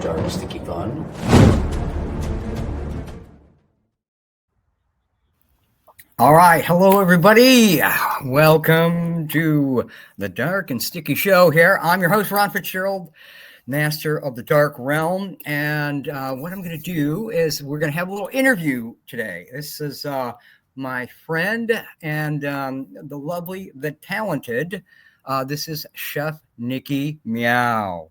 Dark Sticky Fun. All right. Hello, everybody. Welcome to the Dark and Sticky Show here. I'm your host, Ron Fitzgerald, master of the dark realm. And what I'm going to do is we're going to have a little interview today. This is my friend and the lovely, the talented. This is Chef Nikki Meow.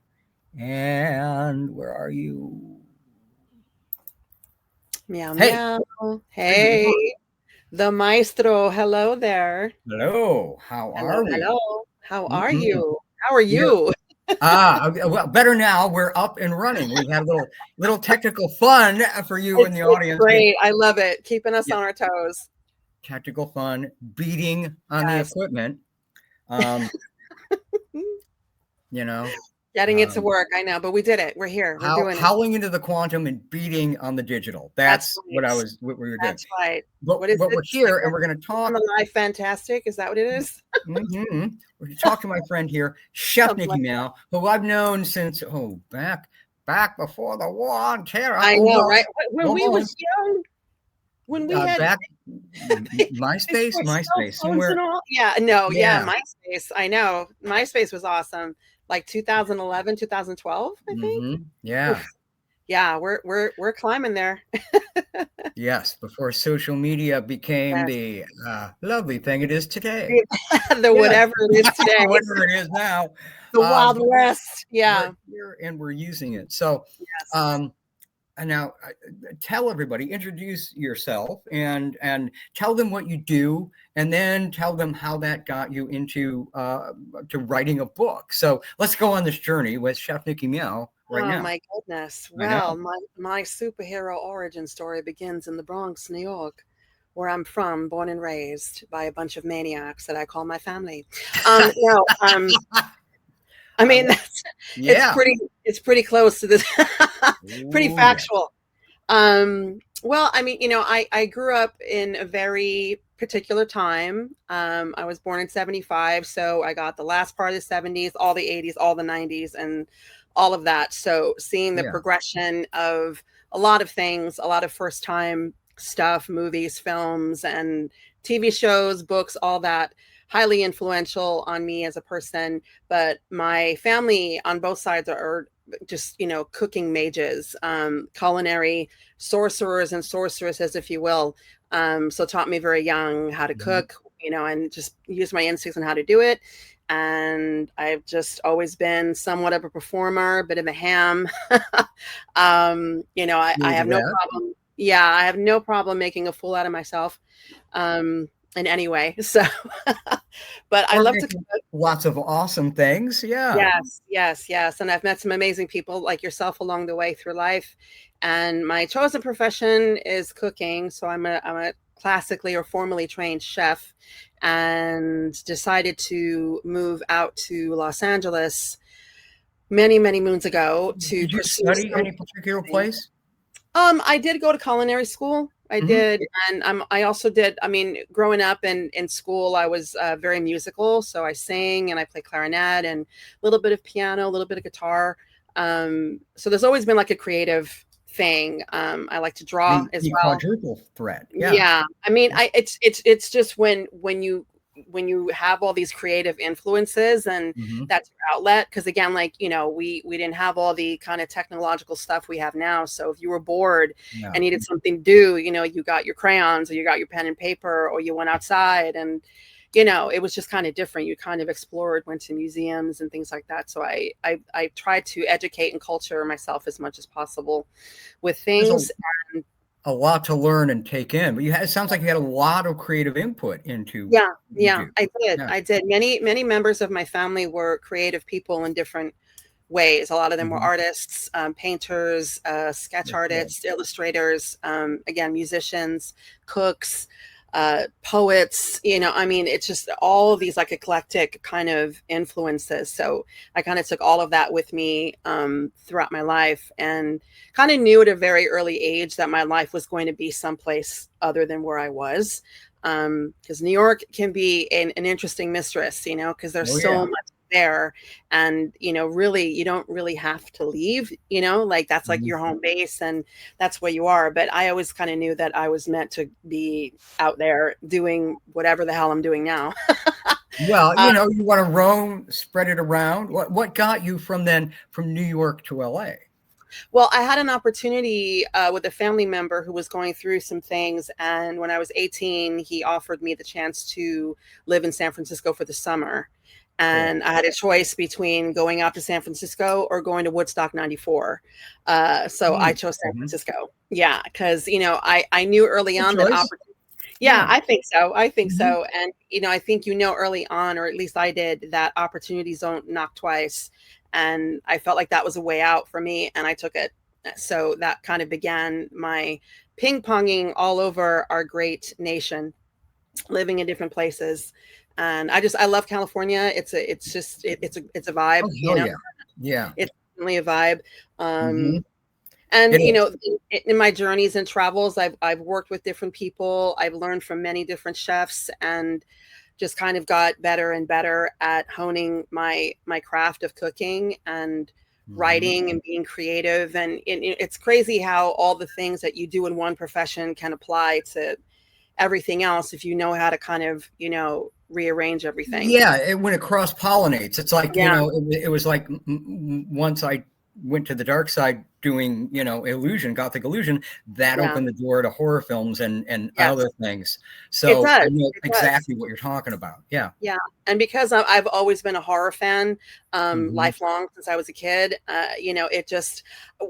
And where are you? Meow, Hey. meow. Hey, the maestro. Hello there. Hello. How are we? Hello. How are Mhm. you? How are you? Well, better now. We're up and running. We had a little technical fun for you in the audience. Great. I love it. Keeping us Yeah. on our toes. Technical fun, beating on the equipment. You know, Getting it to work. I know, but we did it. We're here. We're doing it. howling into the quantum and beating on the digital. That's right. what we were doing. That's right. But we're here and we're going to talk. Live fantastic. Is that what it is? We're going to talk to my friend here, Chef Nikki Meow, who I've known since back before the war on terror. I know, right? When we was young. When we had back MySpace somewhere. Yeah, MySpace. I know. MySpace was awesome. Like 2011, 2012, I think. Yeah. Oof. Yeah, we're climbing there. Yes, before social media became the lovely thing it is today. Whatever it is today. Whatever it is now. The Wild West. Yeah. We're using it. So and now tell everybody, introduce yourself and tell them what you do, and then tell them how that got you into to writing a book. So let's go on this journey with Chef Nikki Meow now. Oh my goodness. Well, my superhero origin story begins in the Bronx, New York, where I'm from, born and raised by a bunch of maniacs that I call my family. I mean, it's pretty close to this, pretty factual. Well, I mean, I grew up in a very particular time. I was born in 75, so I got the last part of the 70s, all the 80s, all the 90s, and all of that. So seeing the progression of a lot of things, a lot of first time stuff, movies, films, and TV shows, books, all that, highly influential on me as a person. But my family on both sides are just, cooking mages, culinary sorcerers and sorceresses, if you will. So taught me very young how to cook, and just use my instincts on how to do it. And I've just always been somewhat of a performer, a bit of a ham. I have no problem. Yeah, I have no problem making a fool out of myself. In any way. So, but I love to cook. Lots of awesome things. Yeah. Yes. And I've met some amazing people like yourself along the way through life. And my chosen profession is cooking. So I'm a classically or formally trained chef, and decided to move out to Los Angeles many, many moons ago to Did you study any particular place? I did go to culinary school. I did. And I also did, growing up in school, I was very musical. So I sing and I play clarinet and a little bit of piano, a little bit of guitar. So there's always been like a creative thing. I like to draw as well. Quadruple threat. Yeah. I mean, it's just when you have all these creative influences and that's your outlet. Because again, we didn't have all the kind of technological stuff we have now. So if you were bored and needed something to do, you got your crayons or you got your pen and paper, or you went outside and, it was just kind of different. You kind of explored, went to museums and things like that. So I tried to educate and culture myself as much as possible with things. A lot to learn and take in, but it sounds like you had a lot of creative input into. I did. Many members of my family were creative people in different ways. A lot of them were artists, painters, sketch artists, illustrators, again, musicians, cooks, poets, it's just all of these like eclectic kind of influences. So I kind of took all of that with me throughout my life, and kind of knew at a very early age that my life was going to be someplace other than where I was. Because New York can be an interesting mistress, because there's so much there. And, really, you don't really have to leave, like that's like your home base and that's where you are. But I always kind of knew that I was meant to be out there doing whatever the hell I'm doing now. Well, you want to roam, spread it around. What got you from New York to LA? Well, I had an opportunity with a family member who was going through some things. And when I was 18, he offered me the chance to live in San Francisco for the summer. And I had a choice between going out to San Francisco or going to Woodstock 94. So I chose San Francisco. Yeah, because, I knew early on that opportunity. Yeah, I think so. So. And, I think, early on, or at least I did, that opportunities don't knock twice. And I felt like that was a way out for me, and I took it. So that kind of began my ping-ponging all over our great nation, living in different places. And I love California. It's a vibe. Oh, yeah. It's definitely a vibe. And in my journeys and travels, I've worked with different people. I've learned from many different chefs, and just kind of got better and better at honing my craft of cooking and writing and being creative. And it's crazy how all the things that you do in one profession can apply to everything else if you know how to kind of, rearrange everything. Yeah, when it cross-pollinates. It's like, it was like once I went to the dark side doing, Gothic illusion, that opened the door to horror films and other things. So I know exactly what you're talking about. Yeah. Yeah. And because I've always been a horror fan, lifelong since I was a kid, it just,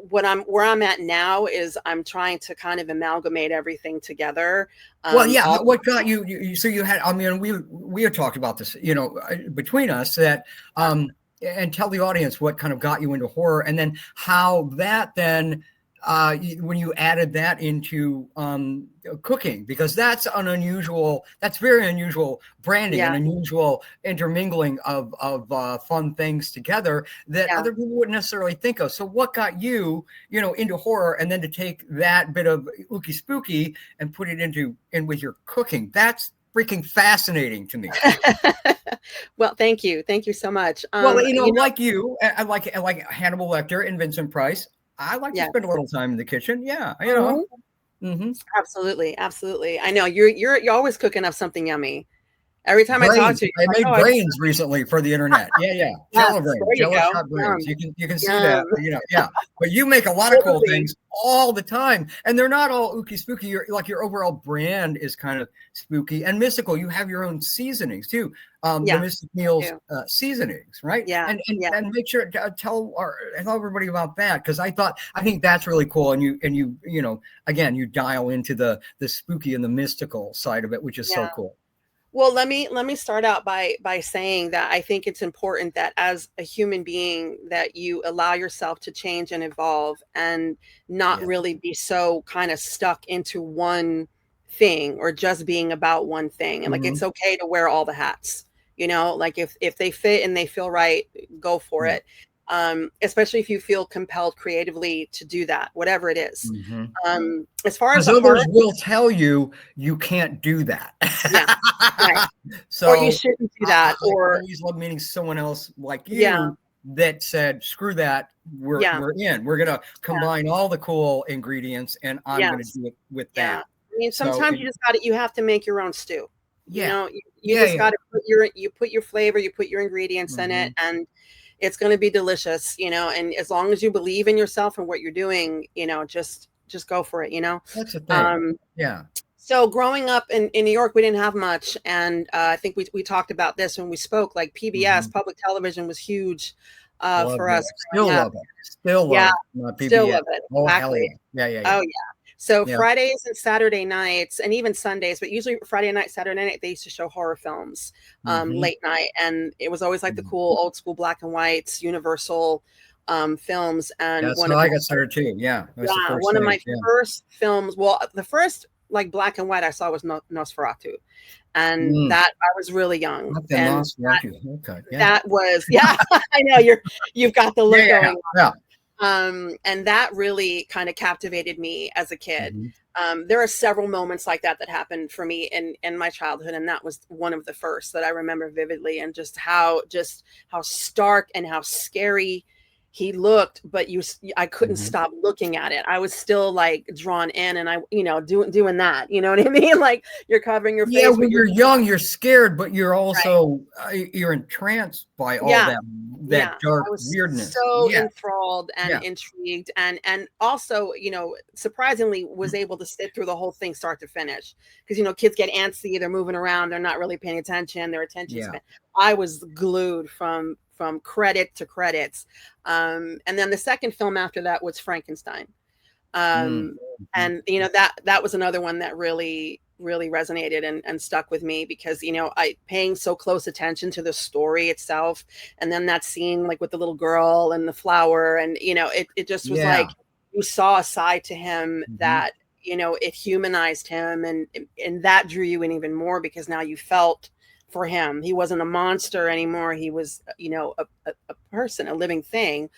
where I'm at now is I'm trying to kind of amalgamate everything together. What got you, so you had, we had talked about this, between us that, and tell the audience what kind of got you into horror, and then how that then, when you added that into cooking, because that's very unusual branding and unusual intermingling of fun things together that other people wouldn't necessarily think of. So what got you, into horror, and then to take that bit of ooky spooky and put it in with your cooking? That's freaking fascinating to me. Well, thank you so much. Like you, I like Hannibal Lecter and Vincent Price. I like to spend a little time in the kitchen. Yeah, Absolutely. I know you're always cooking up something yummy. Every time I talk to you, I made brains recently for the internet. Yeah. Jello shot brains. You can see that. But you make a lot of cool things all the time, and they're not all ooky spooky. Your overall brand is kind of spooky and mystical. You have your own seasonings too. The Mystic Meals seasonings, right? Yeah. And make sure to tell everybody about that, because I think that's really cool. And you again, you dial into the spooky and the mystical side of it, which is so cool. Well, let me start out by saying that I think it's important that as a human being that you allow yourself to change and evolve, and not really be so kind of stuck into one thing or just being about one thing. And it's okay to wear all the hats, like if they fit and they feel right, go for it. Especially if you feel compelled creatively to do that, whatever it is. As far as others will tell you can't do that. Right. So, or you shouldn't do that. Or meaning someone else like you that said, screw that, we're in. We're gonna combine all the cool ingredients, and I'm gonna do it with that. I mean, sometimes you have to make your own stew. You just got to put your flavor, you put your ingredients in it, and it's going to be delicious, and as long as you believe in yourself and what you're doing, just go for it, That's the thing. So growing up in New York, we didn't have much. And I think we talked about this when we spoke, like PBS, public television was huge for us. Still love it. Still love it. Oh, exactly. Hell yeah. Oh, yeah. So Fridays and Saturday nights, and even Sundays, but usually Friday night, Saturday night, they used to show horror films late night. And it was always like the cool old school black and whites, Universal films. And I got started too. Yeah. One of my first films. Well, the first like black and white I saw was Nosferatu. And that I was really young. And that was, I know you've got the look going on. And that really kind of captivated me as a kid. There are several moments like that that happened for me in my childhood, and that was one of the first that I remember vividly, and just how stark and how scary he looked, but I couldn't stop looking at it. I was still like drawn in, and I, doing that, you know what I mean? Like you're covering your face. Yeah, when you're young, you're scared, but you're also you're entranced by all that dark I was weirdness. so enthralled and intrigued, and also, surprisingly was able to sit through the whole thing start to finish, because kids get antsy, they're moving around, they're not really paying attention, their attention span. I was glued from credit to credits. And then the second film after that was Frankenstein. And that was another one that really resonated and stuck with me, because I paying so close attention to the story itself, and then that scene like with the little girl and the flower, and it just was like you saw a side to him that it humanized him, and that drew you in even more, because now you felt for him. He wasn't a monster anymore. He was a person, a living thing.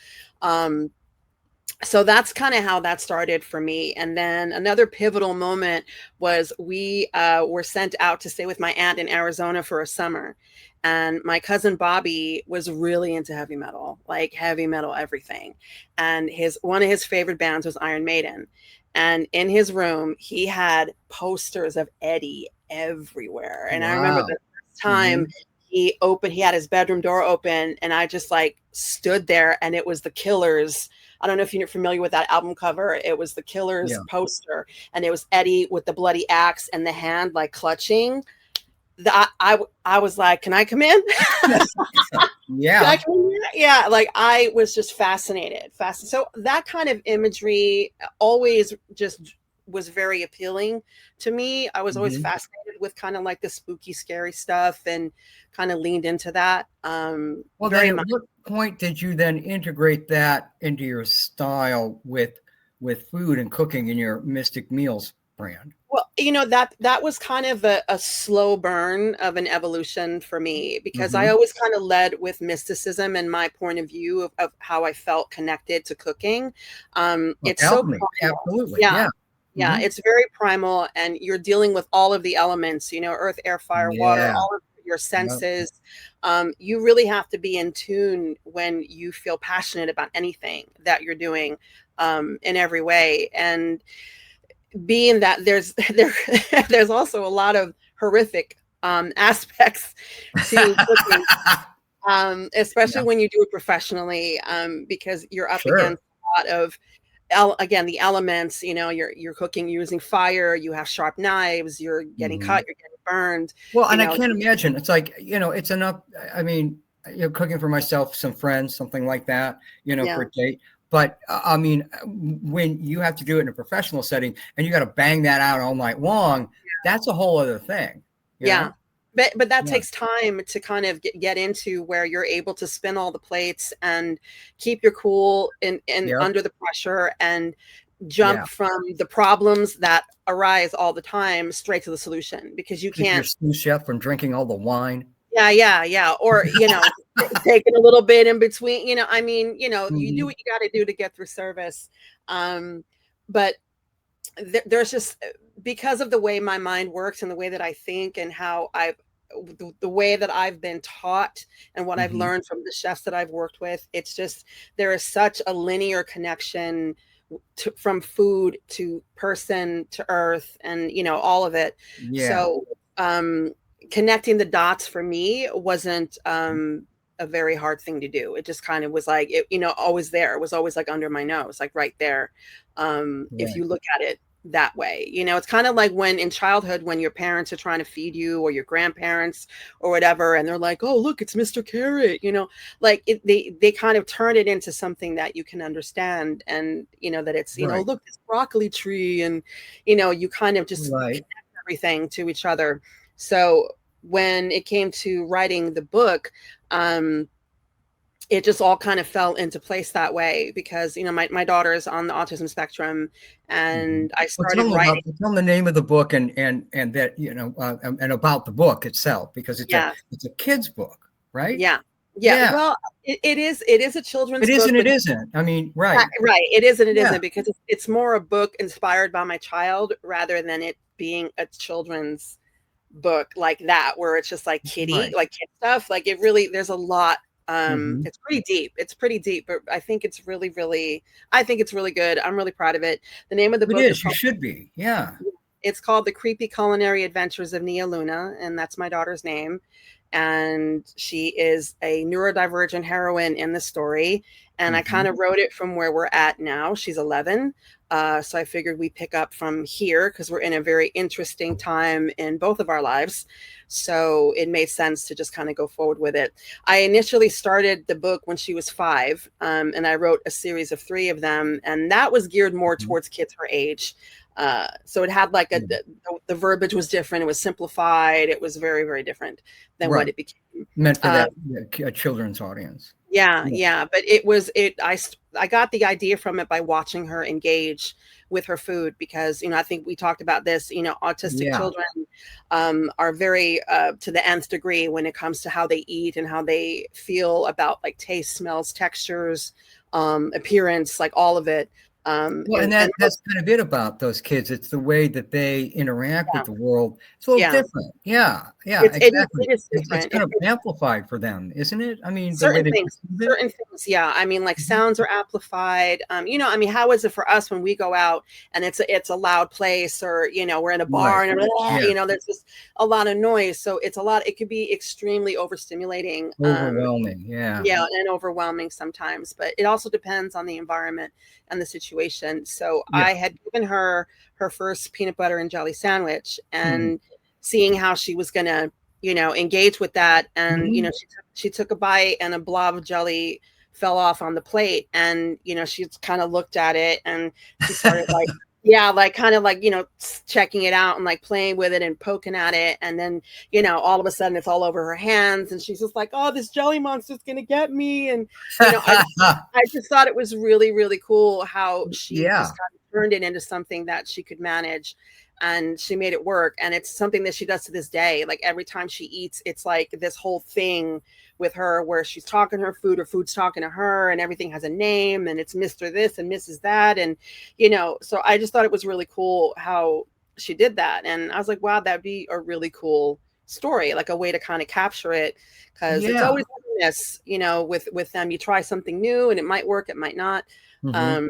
So that's kind of how that started for me. And then another pivotal moment was we were sent out to stay with my aunt in Arizona for a summer. And my cousin Bobby was really into heavy metal everything. And one of his favorite bands was Iron Maiden. And in his room, he had posters of Eddie everywhere. And I remember the first time he had his bedroom door open, and I just like stood there, and it was the Killers. I don't know if you're familiar with that album cover. It was the Killers poster, and it was Eddie with the bloody axe and the hand like clutching. I was like, can I come in? Yeah. Like I was just fascinated. So that kind of imagery always just was very appealing to me. I was always fascinated with kind of like the spooky, scary stuff, and kind of leaned into that. Well, then at what point did you then integrate that into your style with food and cooking in your Mystic Meals brand? Well, that was kind of a slow burn of an evolution for me, because I always kind of led with mysticism and my point of view of how I felt connected to cooking. It's so primal. Absolutely. Yeah, it's very primal, and you're dealing with all of the elements, earth, air, fire, water, all of your senses. You really have to be in tune when you feel passionate about anything that you're doing, in every way. And being that there's also a lot of horrific aspects to cooking, especially when you do it professionally, because you're up against a lot of the elements. You're cooking using fire, you have sharp knives, you're getting cut, you're getting burned. Well, and I can't imagine, it's like, it's enough. I mean, cooking for myself, some friends, something like that, for a date. But I mean, when you have to do it in a professional setting and you got to bang that out all night long, that's a whole other thing. Yeah. But that takes time to kind of get into, where you're able to spin all the plates and keep your cool in under the pressure, and jump from the problems that arise all the time straight to the solution, because you can't. Your sous chef from drinking all the wine. Yeah. Or, taking a little bit in between, you do what you got to do to get through service. But there's just, because of the way my mind works and the way that I think, and how the way that I've been taught, and what I've learned from the chefs that I've worked with, it's just, there is such a linear connection from food to person to earth, and, all of it. So, connecting the dots for me wasn't a very hard thing to do. It just kind of was like, always there. It was always like under my nose, like right there. If you look at it that way, it's kind of like when in childhood, when your parents are trying to feed you, or your grandparents or whatever, and they're like, oh, look, it's Mr. Carrot, like they kind of turn it into something that you can understand, and that it's, look, this broccoli tree, and you kind of just connect everything to each other. So when it came to writing the book, it just all kind of fell into place that way, because my daughter is on the autism spectrum, and I started writing. Tell them the name of the book, and that and about the book itself, because it's a kid's book, right? Yeah. Yeah, well, it is a children's It is book, and but it isn't. I mean, right. right, it is and it isn't, because it's more a book inspired by my child rather than it being a children's book like that, where it's just like Right. like kid stuff. Like it really, there's a lot. Mhm. It's pretty deep. It's pretty deep, but I think it's really, really, I think it's really good. I'm really proud of it. The name of the It book is is. You called, should be. Yeah. it's called The Creepy Culinary Adventures of Nia Luna, and that's my daughter's name. And she is a neurodivergent heroine in the story. And I kind Mhm. of wrote it from where we're at now. She's 11. So I figured we pick up from here because we're in a very interesting time in both of our lives. So it made sense to just kind of go forward with it. I initially started the book when she was 5, and I wrote a series of 3 of them. And that was geared more Mhm. towards kids her age. So it had like the verbiage was different. It was simplified. It was very, very different than what Right. it became. Meant for Uh, that children's audience. yeah, Yeah. yeah, but it was it. I got the idea from it by watching her engage with her food, because I think we talked about this. Autistic Yeah. children are very to the nth degree when it comes to how they eat and how they feel about like taste, smells, textures, appearance, like all of it. Well, and that's kind of it about those kids. It's the way that they interact Yeah, with the world. It's a little yeah, different. Yeah. Yeah, exactly. it is It's different. kind of amplified for them, isn't it? I mean, the way Certain they things, perceive it. yeah. I mean, like Mhm. sounds are amplified. I mean, how is it for us when we go out and it's a loud place, or we're in a bar Right. and Yeah. there's just a lot of noise. So it's a lot. It could be extremely overstimulating. Overwhelming. Yeah. Yeah, and overwhelming sometimes. But it also depends on the environment and the situation. So Yeah. I had given her her first peanut butter and jelly sandwich, Mhm. and seeing how she was gonna engage with that. And Mhm. she took a bite, and a blob of jelly fell off on the plate. And she kind of looked at it, and she started like, yeah, like kind of like checking it out and like playing with it and poking at it. And then all of a sudden it's all over her hands, and she's just like, oh, this jelly monster's gonna get me. And I just thought it was really, really cool how she Yeah. just kind of turned it into something that she could manage, and she made it work. And it's something that she does to this day. Like every time she eats, it's like this whole thing with her where she's talking her food, or food's talking to her, and everything has a name, and it's Mr. This and Mrs. That. And, so I just thought it was really cool how she did that. And I was like, wow, that'd be a really cool story, like a way to kind of capture it. Cause it's Yeah. always this, with them, you try something new and it might work, it might not. Mhm. Um,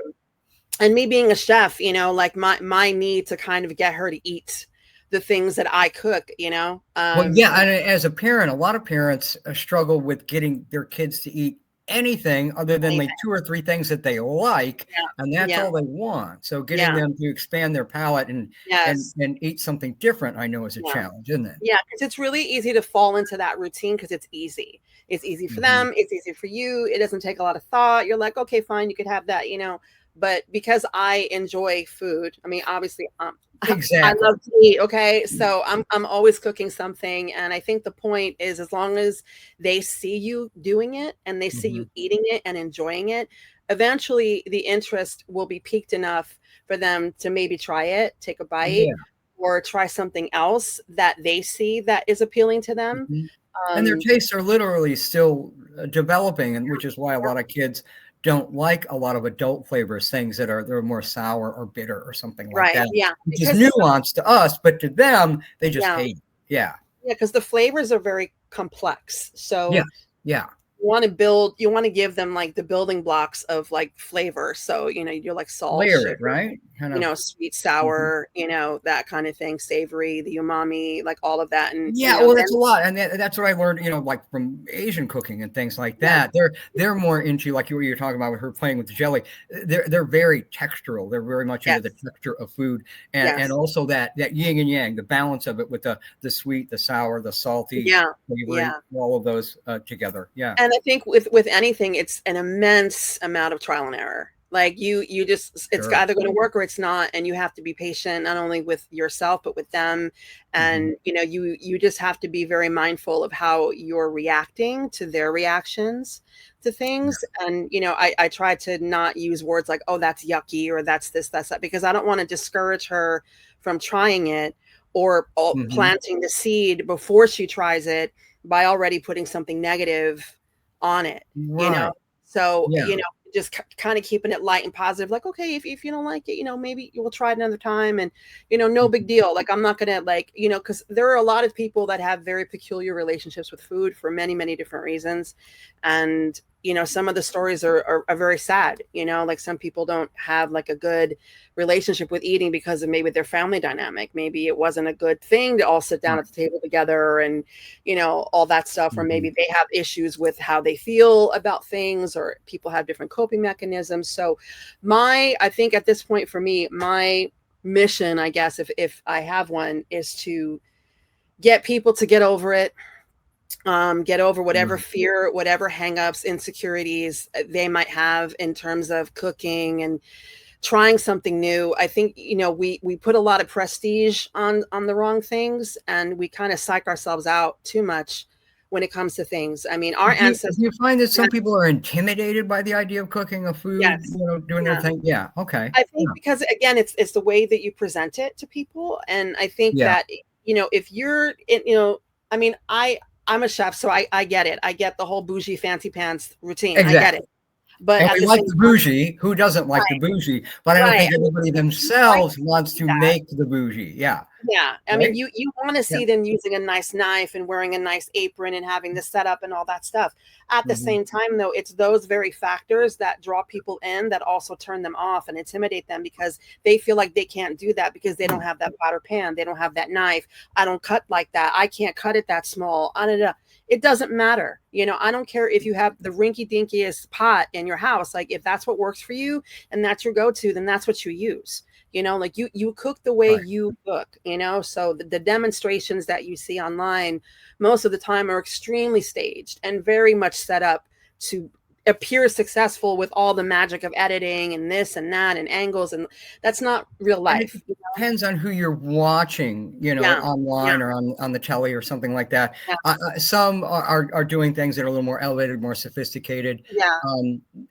and me being a chef, like my need to kind of get her to eat the things that I cook, Well, yeah, and as a parent, a lot of parents struggle with getting their kids to eat anything other than like anything. 2 or 3 things that they like, and Yeah, that's yeah, all they want. So getting yeah, them to expand their palate and yes, eat something different, I know is a yeah. challenge, isn't it? Yeah, because it's really easy to fall into that routine because it's easy. It's easy for Mhm. them. It's easy for you. It doesn't take a lot of thought. You're like, okay, fine, you could have that. But because I enjoy food, I mean, obviously, I Exactly. love to eat. Okay, so I'm always cooking something, and I think the point is, as long as they see you doing it and they see you Mhm. eating it and enjoying it, eventually the interest will be piqued enough for them to maybe try it, take a bite, Yeah. or try something else that they see that is appealing to them. Mhm. And their Um, tastes are literally still developing, and which is why a lot of kids don't like a lot of adult flavors, things that they're more sour or bitter or something like right. that, Yeah. which is Because nuanced to us, but to them, they just yeah. hate it. Yeah. Yeah. Because the flavors are very complex. Yeah. So Yeah. you want to give them like the building blocks of like flavor. So, you're like salt, Layer it, sugar, right? Kind of. sweet, Mhm. sour, that kind of thing, savory, the umami, like all of that. And, Yeah, well, that's then, a lot, and that's what I learned, like from Asian cooking and things like yeah, that. They're more into like you were talking about with her playing with the jelly. They're very textural. They're very much into the yes, texture of food, and yes, also that yin and yang, the balance of it with the sweet, the sour, the salty, yeah, savory, yeah. all of those together. Yeah, And I think with anything, it's an immense amount of trial and error. Like you just, it's sure. either going to work or it's not, and you have to be patient not only with yourself but with them. Hmm. And you just have to be very mindful of how you're reacting to their reactions to things. And I try to not use words like, oh, that's yucky, or that's this, that's that, because I don't want to discourage her from trying it, or Hmm. planting the seed before she tries it by already putting something negative on it, Right. So, Yeah. just kind of keeping it light and positive, like, okay, if you don't like it, maybe you will try it another time. And, no big deal. Like, I'm not going to because there are a lot of people that have very peculiar relationships with food for many, many different reasons. And, some of the stories are very sad, like some people don't have like a good relationship with eating because of maybe their family dynamic. Maybe it wasn't a good thing to all sit down Right. at the table together and, all that stuff. Or Mm-hmm. maybe they have issues with how they feel about things, or people have different coping mechanisms. So I think at this point for me, my mission, I guess, if I have one, is to get people to get over it. Get over whatever Right. fear, whatever hangups, insecurities they might have in terms of cooking and trying something new. I think, we put a lot of prestige on the wrong things, and we kind of psych ourselves out too much when it comes to things. I mean, our Do ancestors. you find that some people are intimidated by the idea of cooking a food, Yes. doing their Yeah. thing? Yeah. Okay. I Yeah. think because again, it's the way that you present it to people. And I think Yeah. that, if you're, I mean, I'm a chef, so I get it. I get the whole bougie fancy pants routine. I get Exactly. it. But And at we the like same the time, bougie. Who doesn't like the right, bougie? But I don't right. think I mean, everybody you like themselves to wants see to that. make the bougie. Yeah. Yeah. I mean, Right. you want to Yeah. see them using a nice knife and wearing a nice apron and having the setup and all that stuff. At the Mhm. same time, though, it's those very factors that draw people in that also turn them off and intimidate them, because they feel like they can't do that because they don't have that potter pan. They don't have that knife. I don't cut like that. I can't cut it that small. It doesn't matter. I don't care if you have the rinky dinkiest pot in your house. Like, if that's what works for you and that's your go-to, then that's what you use. Like you cook the way Right. you cook, so the demonstrations that you see online most of the time are extremely staged and very much set up to appear successful with all the magic of editing and this and that and angles, and that's not real And it life. depends on who you're watching, Yeah, yeah, online or on the telly or something like that. yeah, Some are doing things that are a little more elevated, more sophisticated, yeah,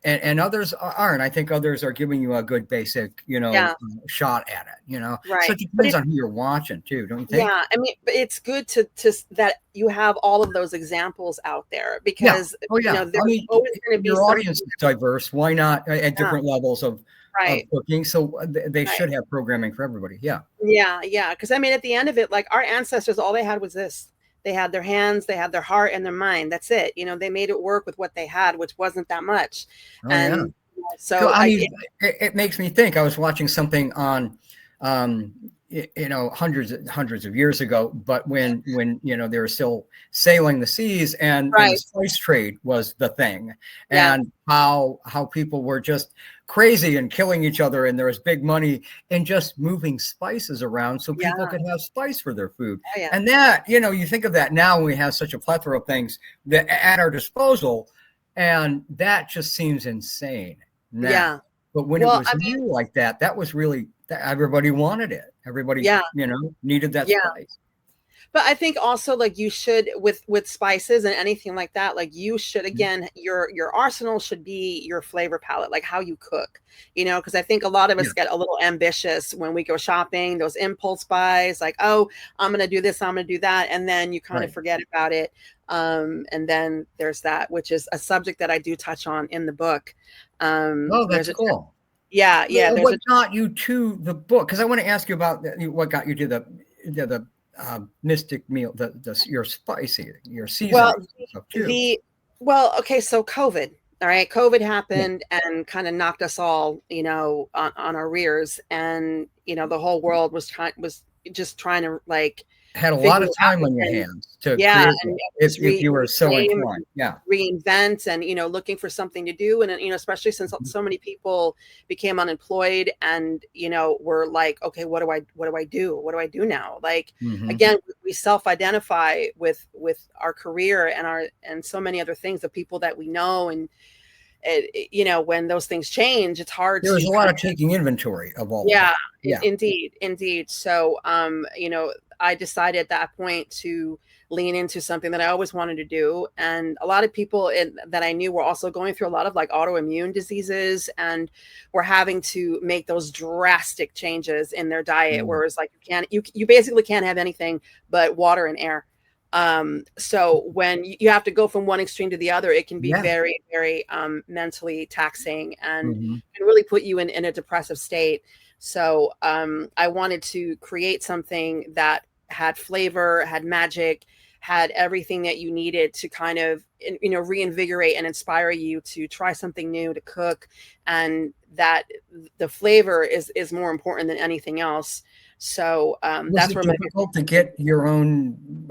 and others aren't. I think others are giving you a good basic, yeah, shot at it. So right. it But depends on who you're watching too, don't you think? yeah, I mean, but it's good to that you have all of those examples out there, Yeah. because Oh, yeah. I there's mean, always going to be your something. audience is diverse. Why not at Yeah, different levels of right, cooking? So they right. should have programming for everybody. Yeah. Yeah, yeah. Because I mean, at the end of it, like, our ancestors, all they had was this. They had their hands, they had their heart and their mind. That's it. They made it work with what they had, which wasn't that much. Oh, yeah. And So, so I mean, it makes me think. I was watching something on, hundreds of years ago, but when they were still sailing the seas, and the right. spice trade was the thing, Yeah. and how people were just crazy and killing each other, and there was big money in just moving spices around so Yeah. people could have spice for their food. Oh, yeah. And that, you think of that now, we have such a plethora of things that at our disposal, and that just seems insane now. Yeah. But when it Well, was I mean, new like that, that was really everybody wanted it. Everybody, yeah. needed that Yeah. spice. But I think also, like, you should, with spices and anything like that, like, you should, again, your arsenal should be your flavor palette, like how you cook, because I think a lot of Yeah. us get a little ambitious when we go shopping, those impulse buys, like, oh, I'm going to do this, I'm going to do that. And then you kind of Right. forget about it. And then there's that, which is a subject that I do touch on in the book. Oh, There's that's a, cool. yeah, yeah, there's What a, got you to the book? Because I want to ask you about what got you to the mystic meal, your spicy, your well, seasoning stuff too. the okay, so COVID. All right, COVID Yeah. happened and kind of knocked us all, on our rears, and the whole world was just trying to, like, Had a lot figure of out time on your and hands to yeah, create and that just if you were so reclaim, inclined. Yeah. reinvent, and looking for something to do. And especially since Mhm. so many people became unemployed, and were like, okay, what do I do now? Like, Mhm. again, we self-identify with our career and so many other things, the people that we know. And when those things change, it's hard There was to a lot kind of taking inventory of all of yeah, that. Yeah. indeed. So, I decided at that point to lean into something that I always wanted to do. And a lot of people that I knew were also going through a lot of, like, autoimmune diseases, and were having to make those drastic changes in their diet, Mm. where it's like, you basically can't have anything but water and air. So when you have to go from one extreme to the other, it can be Yeah. very, very mentally taxing and Mm-hmm. can really put you in a depressive state. So I wanted to create something that had flavor, had magic, had everything that you needed to kind of, reinvigorate and inspire you to try something new, to cook, and that the flavor is more important than anything else. So Was that's it where my difficult to get your own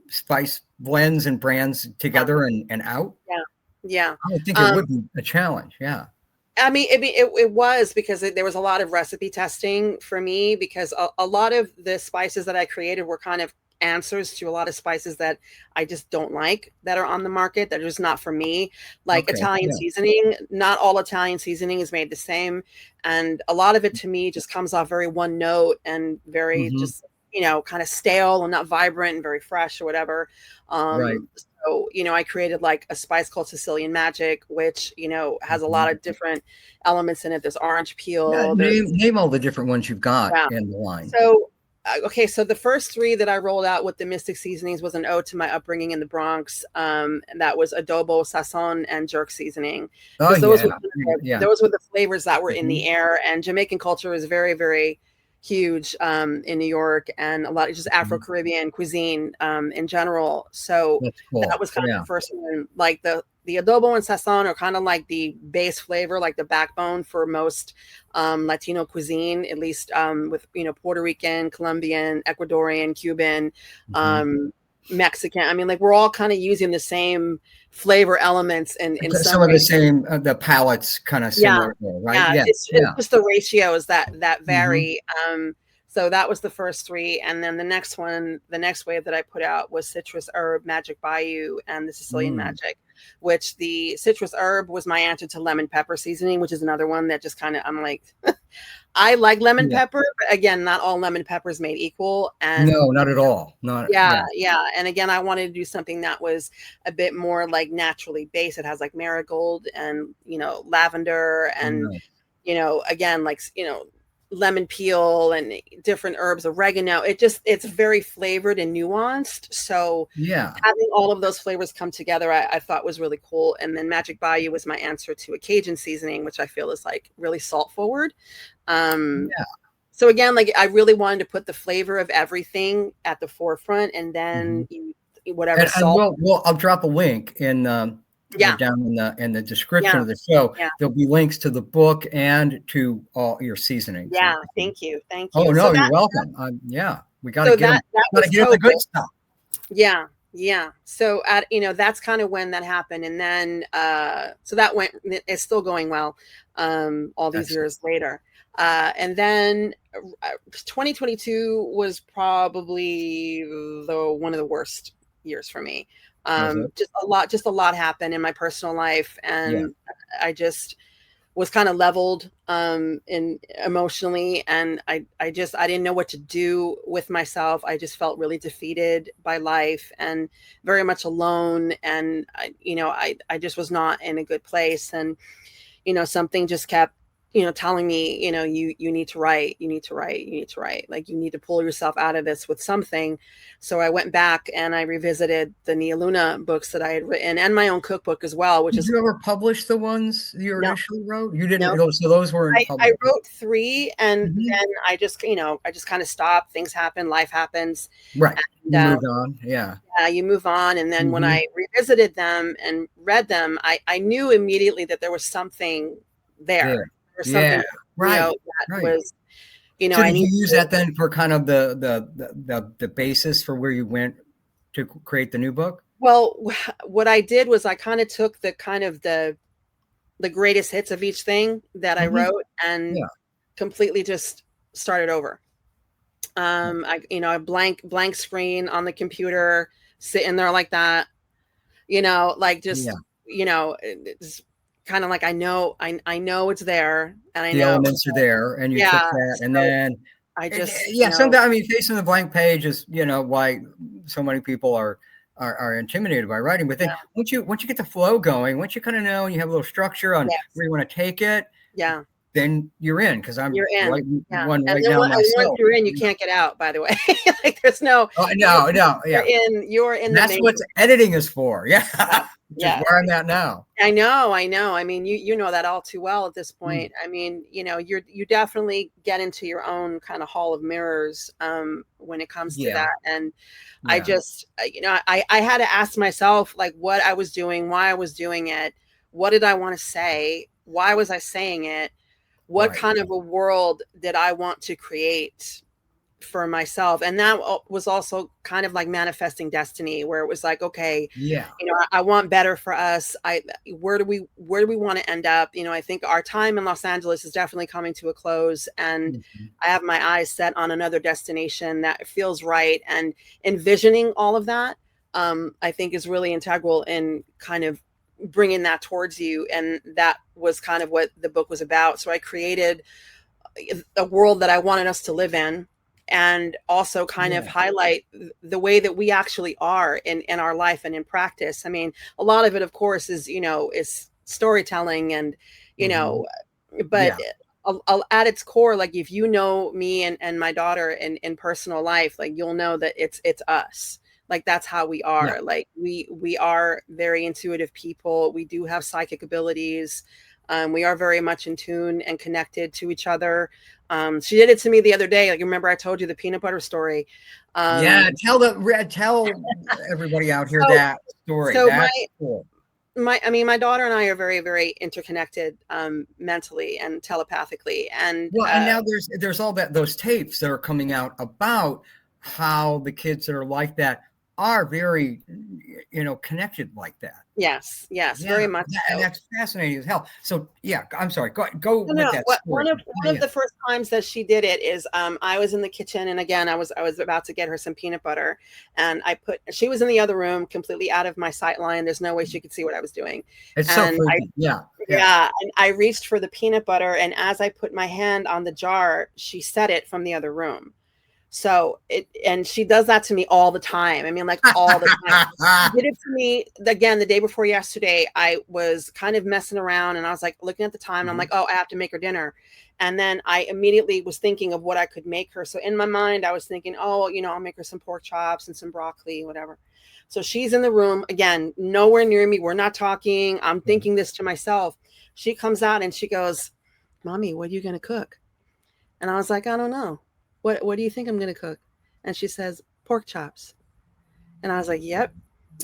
spice blends and brands together and out? yeah, yeah. I would think it Um, would be a challenge. Yeah. it was because there was a lot of recipe testing for me, because a lot of the spices that I created were kind of answers to a lot of spices that I just don't like that are on the market, that are just not for me. Like Okay. Italian Yeah. seasoning, not all Italian seasoning is made the same. And a lot of it to me just comes off very one note and very Mm-hmm. just, kind of stale and not vibrant and very fresh or whatever. Right. So, I created like a spice called Sicilian Magic, which, has a Mm-hmm. lot of different elements in it. There's orange Yeah. peel. Name all the different ones you've got Yeah. in the line. So, okay, so the first three that I rolled out with the Mystic Seasonings was an ode to my upbringing in the Bronx, and that was adobo, sazon, and jerk seasoning, Oh because those yeah. were Yeah. those were the flavors that were in Mm-hmm. the air. And Jamaican culture is very, very huge in New York, and a lot of just Afro-Caribbean cuisine in general. So That's cool. that was kind of Yeah. the first one. Like the adobo and sazon are kind of like the base flavor, like the backbone for most Latino cuisine, at least with Puerto Rican, Colombian, Ecuadorian, Cuban, Mm-hmm. Mexican. I mean, like we're all kind of using the same flavor elements in some Some of the way. same, the palettes kind of Yeah, similar there, right? yeah. Yeah. It's Yeah. just the ratios that Mm-hmm. vary. So that was the first three, and then the next one, the next wave that I put out was Citrus Herb, Magic Bayou, and the Sicilian Mm. Magic. Which the citrus herb was my answer to lemon pepper seasoning, which is another one that just kind of, I'm like, I like lemon Yeah. pepper, but again, not all lemon pepper is made equal. No, And not at all. Not yeah, yeah. yeah. And again, I wanted to do something that was a bit more like naturally based. It has like marigold and, lavender and, Nice. again, like, lemon peel and different herbs, oregano. It's very flavored and nuanced. So Yeah. having all of those flavors come together, I thought was really cool. And then Magic Bayou was my answer to a Cajun seasoning, which I feel is like really salt forward. Yeah. So again, like I really wanted to put the flavor of everything at the forefront, and Mm-hmm. then whatever And salt. I'll drop a link in Yeah, down in the description yeah, of the show. yeah, There'll be links to the book and to all your seasonings. yeah. Thank you, thank Oh you. no, you're welcome. Yeah, we got to So get them. that Got to was get the COVID. good stuff. Yeah, yeah. So that's kind of when that happened, and then so that went. It's still going well, all these Excellent. years later. And then 2022 was probably one of the worst years for me. Was it? Just a lot happened in my personal life, Yeah. and I just was kind of leveled in emotionally, and I didn't know what to do with myself. I just felt really defeated by life and very much alone, and I just was not in a good place. And something just kept telling me, you need to write, you need to write, you need to write, like you need to pull yourself out of this with something. So I went back and I revisited the Nia Luna books that I had written, and my own cookbook as well, which Did is you ever publish the ones you no, initially wrote? You didn't. no. So those weren't I published. wrote three, and Mhm. then I just kind of stopped. Things happen, life happens, Right. and You moved on. Yeah. you move on. And then when Hmm. I revisited them and read them, I knew immediately that there was something there. There. There was something, Yeah. Right. that Right. was, So I did you need use to, that then for kind of the basis for where you went to create the new book? well, what I did was I kind of took the greatest hits of each thing that I Hmm. wrote and Yeah. completely just started over. A blank screen on the computer, sitting there like that, like Yeah. just, it's kind of like I know it's there, and I The know, elements are there, and you took yeah. that, and So then I just, yeah. Sometimes, I mean, facing the blank page is why so many people are intimidated by writing. But then yeah, once you get the flow going, once you kind of know and you have a little structure on yes, where you want to take it, yeah, then you're in, because I'm You're in. writing Yeah. one And right then now once myself. you're in, you can't get out, by the way. Like there's no, Oh, no, you're yeah. you're in the That's main. what editing is for. Yeah. Yeah. Which is Yeah. where I'm at now. I know. I mean, you know that all too well at this Mm. point. I mean, you definitely get into your own kind of hall of mirrors when it comes to Yeah. that. And I Yeah. just, I had to ask myself like what I was doing, why I was doing it, what did I want to say, why was I saying it, what Right. kind of a world did I want to create for myself. And that was also kind of like manifesting destiny, where it was like, okay, Yeah. I want better for us. Where do we want to end up? I think our time in Los Angeles is definitely coming to a close, and Mhm. I have my eyes set on another destination that feels right. And envisioning all of that, I think is really integral in kind of bringing that towards you. And that was kind of what the book was about. So I created a world that I wanted us to live in, and also kind of Yeah. highlight the way that we actually are in our life and in practice. I mean, a lot of it, of course, is storytelling, and Mhm. but Yeah. at its core, like if you know me and my daughter in personal life, like you'll know that it's us. Like that's how we Yeah. are. Like we are very intuitive people. We do have psychic abilities. We are very much in tune and connected to each other. She did it to me the other day. Like, remember I told you the peanut butter story. Yeah. Tell everybody out here So, that story. so That's cool. my daughter and I are very, very interconnected, mentally and telepathically. And, Well, and now there's all those tapes that are coming out about how the kids that are like that are very, connected like that. yes, yes, Yeah, very much and so. that's fascinating as hell. So, yeah, I'm sorry. Go No, with no. that What story. one of Yeah. the first times that she did it is I was in the kitchen, and again I was about to get her some peanut butter, and she was in the other room completely out of my sight line. There's no way she could see what I was doing. It's so And freaky. Yeah, yeah. yeah, and I reached for the peanut butter, and as I put my hand on the jar, she said it from the other room. So and she does that to me all the time. I mean, like all the time. She did it to me again the day before yesterday. I was kind of messing around, and I was like looking at the time, and I'm like, Mhm. oh, I have to make her dinner. And then I immediately was thinking of what I could make her. So in my mind, I was thinking, oh, I'll make her some pork chops and some broccoli, whatever. So she's in the room again, nowhere near me. We're not talking. I'm thinking this to myself. She comes out and she goes, Mommy, what are you going to cook? And I was like, I don't know. What do you think I'm going to cook? And she says, pork chops. And I was like, yep.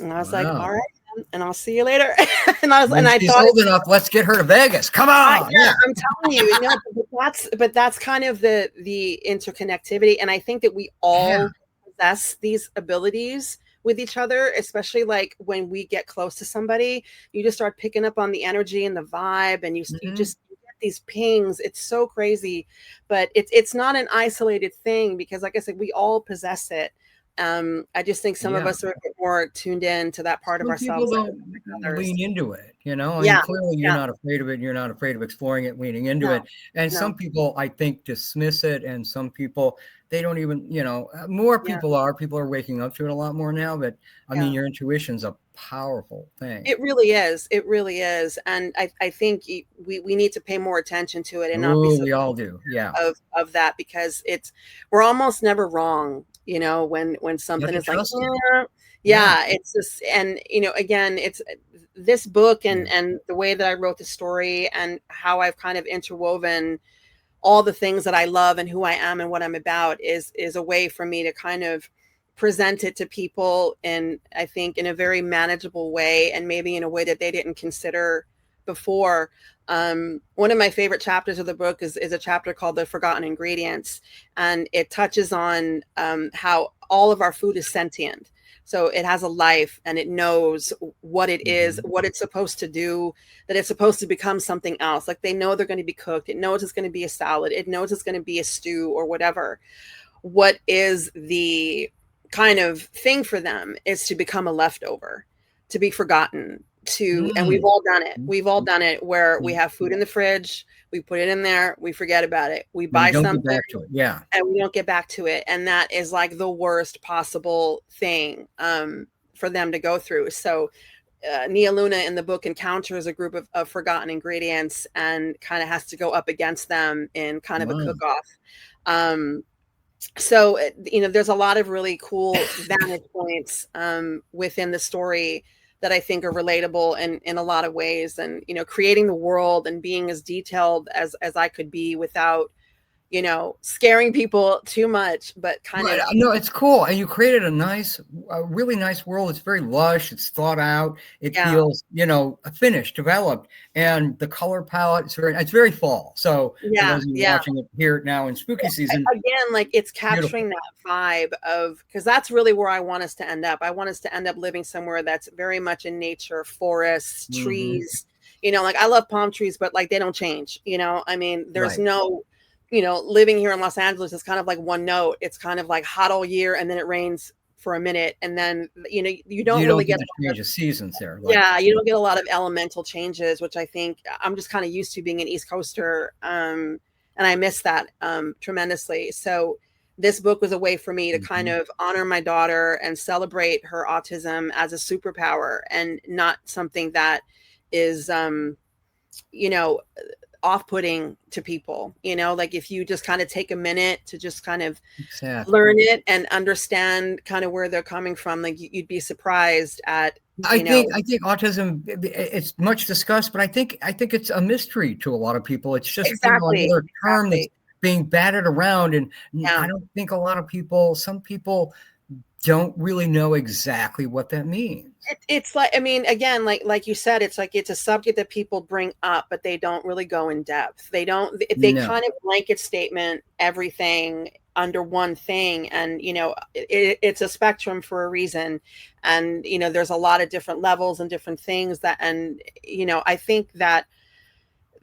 And I was like, all Wow. right, and I'll see you later. When and I she's thought, old enough, let's get her to Vegas. Come on. yeah, Yeah. I'm telling you, but that's kind of the interconnectivity. And I think that we Yeah. all possess these abilities with each other, especially like when we get close to somebody, you just start picking up on the energy and the vibe, and you Mhm. just get these pings. It's so crazy, but it's not an isolated thing, because like I said, we all possess it. I just think some of Yeah. us are a bit more tuned in to that part of Some people ourselves than don't others. lean into it, I mean, Yeah, clearly you're yeah, not afraid of it, you're not afraid of exploring it, leaning into no, it, and no, some people, I think, dismiss it, and some people, they don't even, more yeah, people are waking up to it a lot more now, but, I mean, yeah. your intuition's a powerful thing. It really is. It really is. And I think we need to pay more attention to it and not be Ooh, so we all do, yeah. of that, because we're almost never wrong, when You have something to is like, trust it. Yeah. yeah, it's just, and again, it's this book, Yeah. and the way that I wrote the story, and how I've kind of interwoven all the things that I love and who I am and what I'm about is a way for me to kind of present it to people, and I think in a very manageable way, and maybe in a way that they didn't consider before. One of my favorite chapters of the book is a chapter called The Forgotten Ingredients, and it touches on how all of our food is sentient. So it has a life, and it knows what it is, Mhm. what it's supposed to do, that it's supposed to become something else. Like they know they're going to be cooked. It knows it's going to be a salad. It knows it's going to be a stew or whatever. What is the kind of thing for them is to become a leftover, to be forgotten, and we've Mm. all done it. Mm, We've all done it where we mm. have food in the fridge, we put it in there, we forget about it. We And you buy don't get something back to it, yeah. and we don't get back to it. And that is like the worst possible thing for them to go through. So Nia Luna in the book encounters a group of forgotten ingredients and kind of has to go up against them in kind of a cook-off. So, there's a lot of really cool vantage points within the story that I think are relatable in a lot of ways, and, creating the world and being as detailed as I could be without, scaring people too much, but kind of. No, it's cool. And you created a really nice world. It's very lush. It's thought out. It feels, finished, developed. And the color palette, it's very fall. So for those of you watching it here now in spooky season. Again, like it's capturing that vibe because that's really where I want us to end up. I want us to end up living somewhere that's very much in nature, forests, trees, like I love palm trees, but like they don't change, I mean, there's no, living here in Los Angeles is kind of like one note. It's kind of like hot all year and then it rains for a minute. And then, you don't really get a change of seasons there. You don't get a lot of elemental changes, which I think I'm just kind of used to being an East Coaster. And I miss that tremendously. So this book was a way for me to kind of honor my daughter and celebrate her autism as a superpower and not something that is, off-putting to people, like if you just kind of take a minute to just kind of learn it and understand kind of where they're coming from, like you'd be surprised at. I think autism, it's much discussed, but I think it's a mystery to a lot of people. It's just another term that's being batted around, and I don't think some people don't really know exactly what that means. It's like, I mean, again, like you said, it's like it's a subject that people bring up, but they don't really go in depth. They kind of blanket statement everything under one thing, and it's a spectrum for a reason, and there's a lot of different levels and different things that, and I think that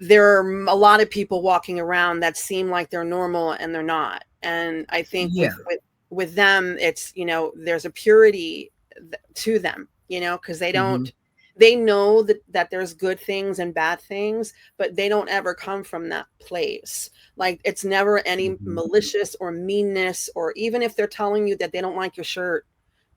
there are a lot of people walking around that seem like they're normal and they're not, and I think with them, it's, there's a purity to them, because they don't, they know that there's good things and bad things, but they don't ever come from that place. Like it's never any malicious or meanness, or even if they're telling you that they don't like your shirt,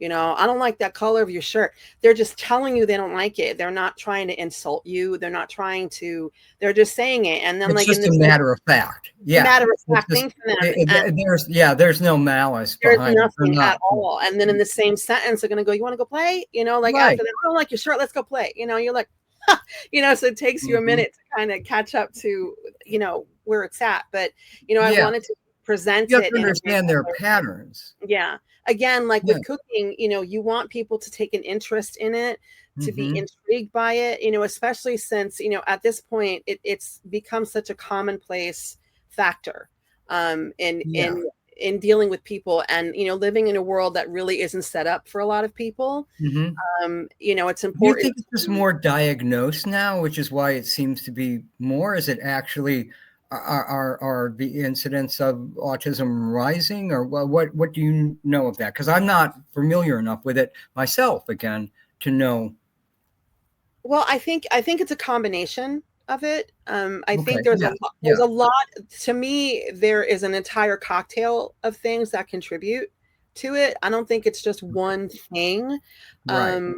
I don't like that color of your shirt. They're just telling you they don't like it. They're not trying to insult you. They're not trying to, they're just saying it. And then it's just a matter of fact. Matter of fact thing for them. There's no malice behind it. Nothing at all. And then in the same sentence, they're going to go, you want to go play? Like after that, I don't like your shirt. Let's go play. You're like, so it takes you a minute to kind of catch up to, where it's at. But, I wanted to present you have to understand their patterns. Yeah. Again, like with cooking, you want people to take an interest in it, to be intrigued by it, especially since, at this point, it's become such a commonplace factor in dealing with people and, living in a world that really isn't set up for a lot of people. It's important. Do you think it's just more diagnosed now, which is why it seems to be more? Is it actually... Are the incidents of autism rising, or what do you know of that? Because I'm not familiar enough with it myself, again, to know. Well, I think it's a combination of it. I think there's a lot. To me, there is an entire cocktail of things that contribute to it. I don't think it's just one thing. Right.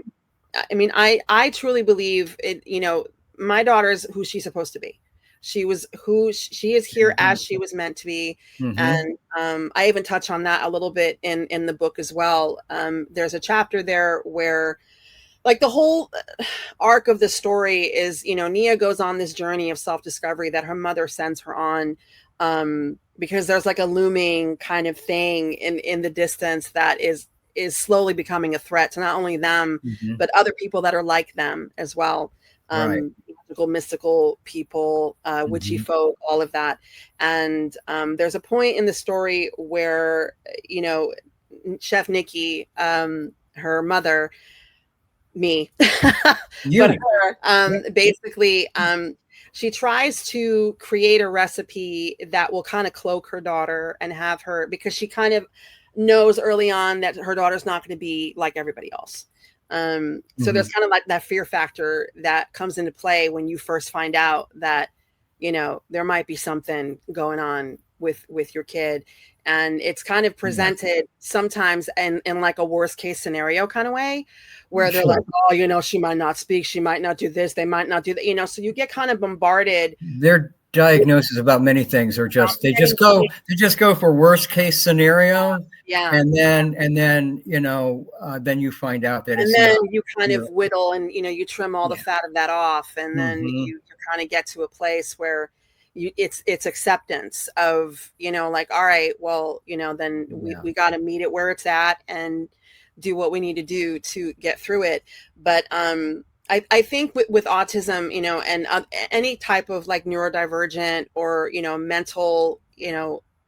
I mean, I truly believe it. My daughter's who she's supposed to be. She is here as she was meant to be. And I even touch on that a little bit in the book as well. There's a chapter there where like the whole arc of the story is, Nia goes on this journey of self-discovery that her mother sends her on, because there's like a looming kind of thing in the distance that is slowly becoming a threat to not only them, but other people that are like them as well. Mystical people, witchy folk, all of that. And there's a point in the story where, Chef Nikki, her mother, me, but her, basically, she tries to create a recipe that will kind of cloak her daughter and have her, because she kind of knows early on that her daughter's not going to be like everybody else. So there's kind of like that fear factor that comes into play when you first find out that, there might be something going on with your kid. And it's kind of presented sometimes in like a worst case scenario kind of way, where they're like, oh, she might not speak, she might not do this, they might not do that, so you get kind of bombarded. Their diagnosis about many things are just they just go for worst case scenario. Yeah. And then then you find out that and then you kind of whittle and you trim all the fat of that off, and then you kind of get to a place where it's acceptance of like, all right, well, then we got to meet it where it's at and do what we need to do to get through it. But I think with autism, and any type of like neurodivergent or mental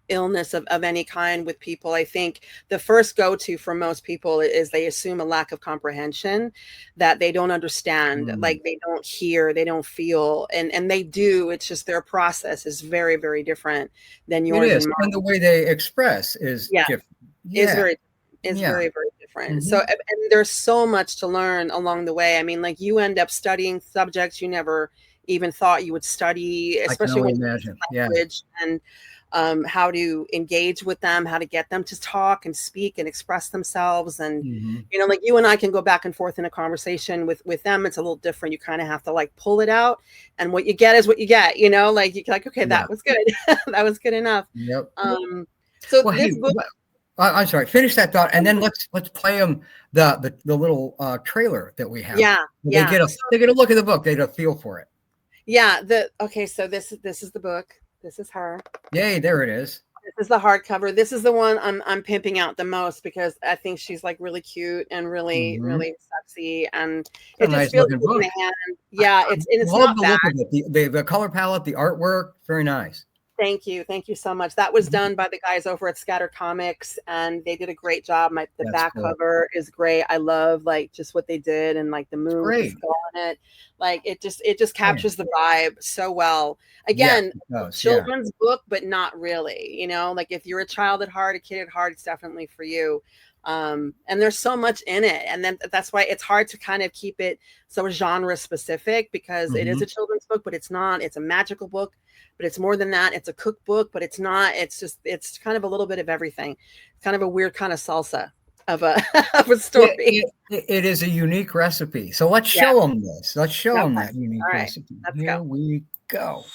illness of any kind with people, I think the first go-to for most people is they assume a lack of comprehension, that they don't understand, like they don't hear, they don't feel, and they do. It's just their process is very, very different than yours. It is, and the way they express is different. Is very, very different. So, and there's so much to learn along the way. I mean, like, you end up studying subjects you never even thought you would study, especially when language and how to engage with them, how to get them to talk and speak and express themselves. And, like you and I can go back and forth in a conversation with them. It's a little different. You kind of have to like pull it out, and what you get is what you get, like you're like, okay, that was good. That was good enough. So this book, I'm sorry, finish that thought, and then let's play them the little trailer that we have. They get a look at the book, they get a feel for it. So this is the book. This is her. Yay, there it is. This is the hardcover. This is the one I'm pimping out the most because I think she's like really cute and really, really sexy, and it just feels good in the hand. Yeah, it's not bad. The color palette, the artwork, very nice. Thank you so much. That was done by the guys over at Scatter Comics, and they did a great job. The back cover is great. I love like just what they did, and like the moon with the skull in it. Like it just captures the vibe so well. Again, children's book, but not really. Like if you're a child at heart, a kid at heart, it's definitely for you. And there's so much in it, and then that's why it's hard to kind of keep it so genre specific, because it is a children's book, but it's not. It's a magical book, but it's more than that. It's a cookbook, but it's not. It's kind of a little bit of everything. It's kind of a weird kind of salsa of a story. It is a unique recipe. So let's show them this. Let's show them that unique recipe. Here we go.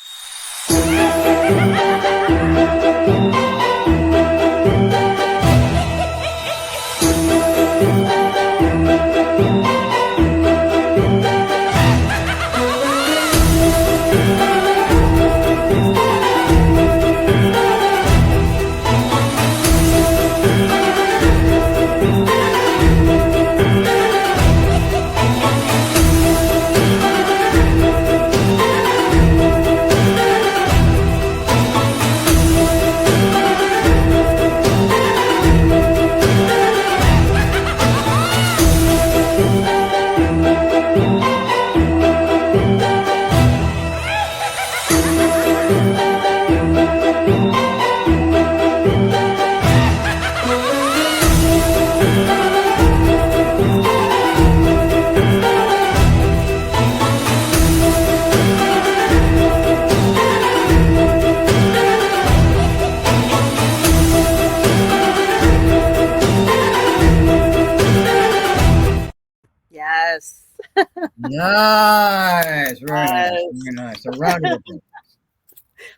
Nice. Very nice. Very nice. A round of applause.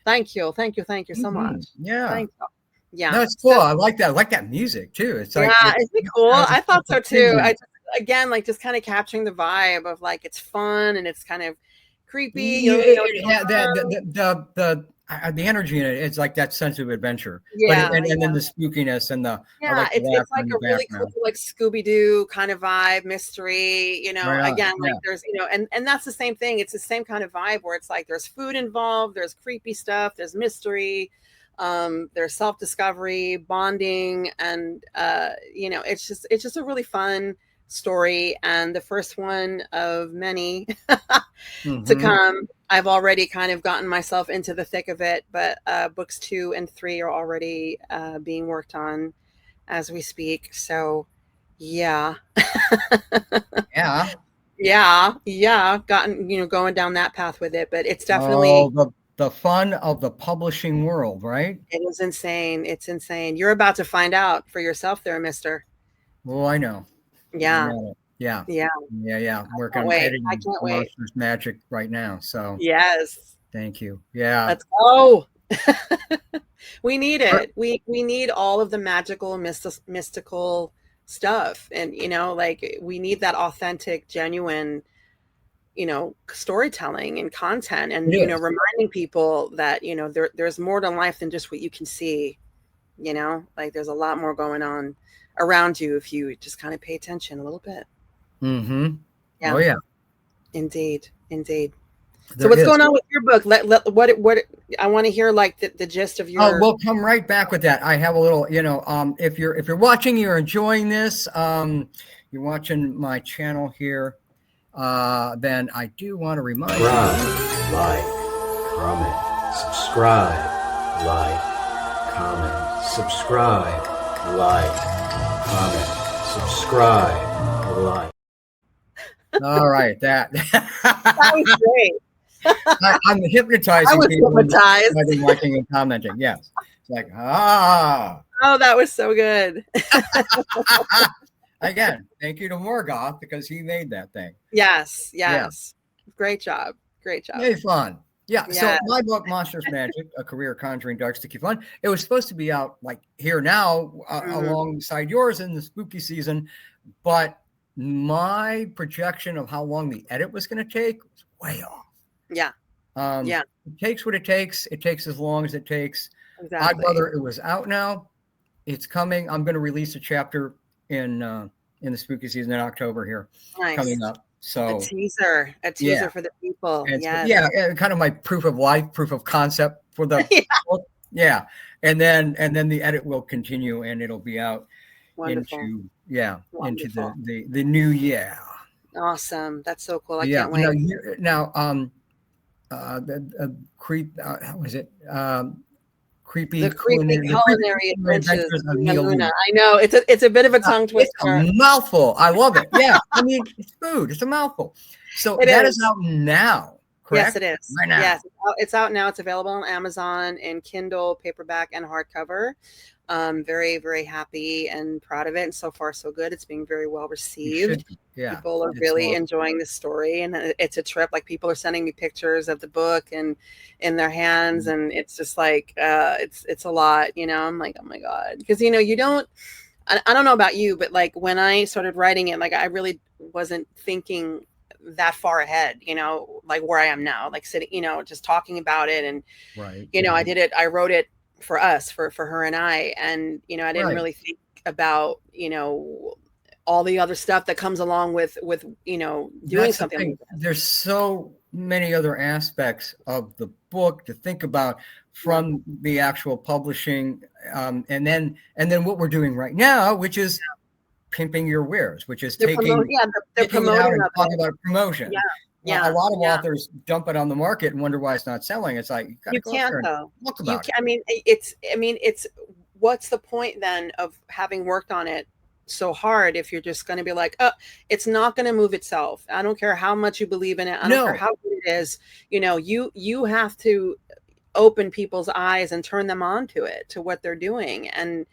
Thank you so much. Thank you. Yeah, no, it's cool. I like that. I like that music too. It's like, isn't it cool? I thought so too. I just kind of capturing the vibe of like, it's fun and it's kind of creepy. The energy in it, it's like that sense of adventure. And then the spookiness and the it's like a really cool like Scooby-Doo kind of vibe, mystery, there's and that's the same thing. It's the same kind of vibe where it's like there's food involved, there's creepy stuff, there's mystery, there's self-discovery, bonding, and it's just a really fun story, and the first one of many to come. I've already kind of gotten myself into the thick of it, but books 2 and 3 are already being worked on as we speak. So gotten going down that path with it, but it's definitely the fun of the publishing world, right? It is insane. It's insane. You're about to find out for yourself there, mister. Well, I know. Yeah. Yeah. Yeah. Yeah. I'm I editing can't wait. Monsters Magic right now. So Yes. thank you. Yeah. Let's go. We need it. We need all of the magical, mystical stuff. And, like we need that authentic, genuine, storytelling and content and, reminding people that, there's more to life than just what you can see, like there's a lot more going on around you if you just kind of pay attention a little bit. Mm-hmm. Yeah. Oh, yeah. Indeed. So what's going on with your book? What I want to hear, like the gist of your. Oh, we'll come right back with that. I have a little, if you're watching, you're enjoying this, you're watching my channel here, then I do want to remind you. Like, comment, subscribe, like, comment, subscribe, like, comment, subscribe, like. All right, that was great. I'm hypnotizing I was people hypnotized. by watching and commenting. Yes. It's like, Oh, that was so good. Again, thank you to Morgoth because he made that thing. Yes. Great job. Very fun. Yeah. Yes. So my book, Monsters Magic, A Career Conjuring Dark Sticky Fun, it was supposed to be out like here now alongside yours in the spooky season, but my projection of how long the edit was going to take was way off. Yeah. It takes what it takes. It takes as long as it takes. Exactly. I'd rather it was out now. It's coming. I'm going to release a chapter in the spooky season in October here. Nice. Coming up. So a teaser for the people. Kind of my proof of life, proof of concept for the book. Yeah. And then the edit will continue and it'll be out into the new year. Awesome. That's so cool. I can't wait. Creepy the culinary adventures of Luna. I know it's a bit of a tongue twister. It's a mouthful. I love it. Yeah, I mean it's food. It's a mouthful. So that is out now. Correct? Yes, it is. Right now. Yes, it's out now. It's available on Amazon in Kindle, paperback, and hardcover. Very, very happy and proud of it. And so far, so good. It's being very well received. People are really enjoying the story, and it's a trip. Like people are sending me pictures of the book and in their hands, and it's just like it's a lot. I'm like, oh my god, because you don't. I don't know about you, but like when I started writing it, like I really wasn't thinking that far ahead, like where I am now, like sitting, just talking about it, and I wrote it for us, for her and I, and I didn't really think about all the other stuff that comes along with doing something like that. There's so many other aspects of the book to think about from the actual publishing, and then what we're doing right now, which is pimping your wares, which is they're promoting talking about promotion. A lot of authors dump it on the market and wonder why it's not selling. It's like you can't though. I mean, it's what's the point then of having worked on it so hard if you're just going to be like, oh, it's not going to move itself. I don't care how much you believe in it. I don't care how good it is. You have to open people's eyes and turn them on to it, to what they're doing, and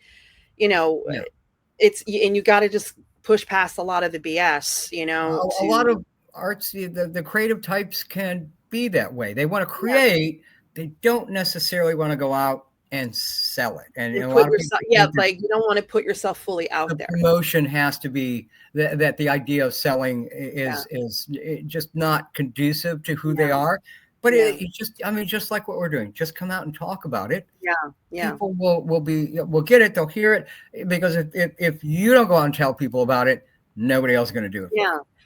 it's and you got to just push past a lot of the BS. A lot of arts, the creative types can be that way. They want to create, they don't necessarily want to go out and sell it. And a lot of people like you don't want to put yourself fully out there. Promotion has to be that the idea of selling is just not conducive to who they are. But it's just like what we're doing. Just come out and talk about it. People will get it. They'll hear it, because if you don't go out and tell people about it, nobody else is going to do it.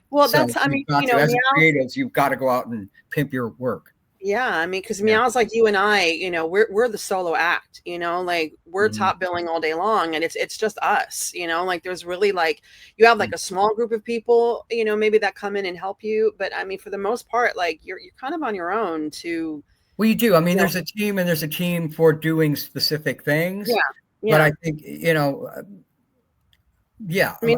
Well, as creatives, you've got to go out and pimp your work. Yeah, because Meow's like you and I, we're the solo act, like we're top billing all day long, and it's just us, like there's really like you have like a small group of people, maybe that come in and help you, but for the most part, like you're kind of on your own to. Well, you do. There's a team, and there's a team for doing specific things. But I think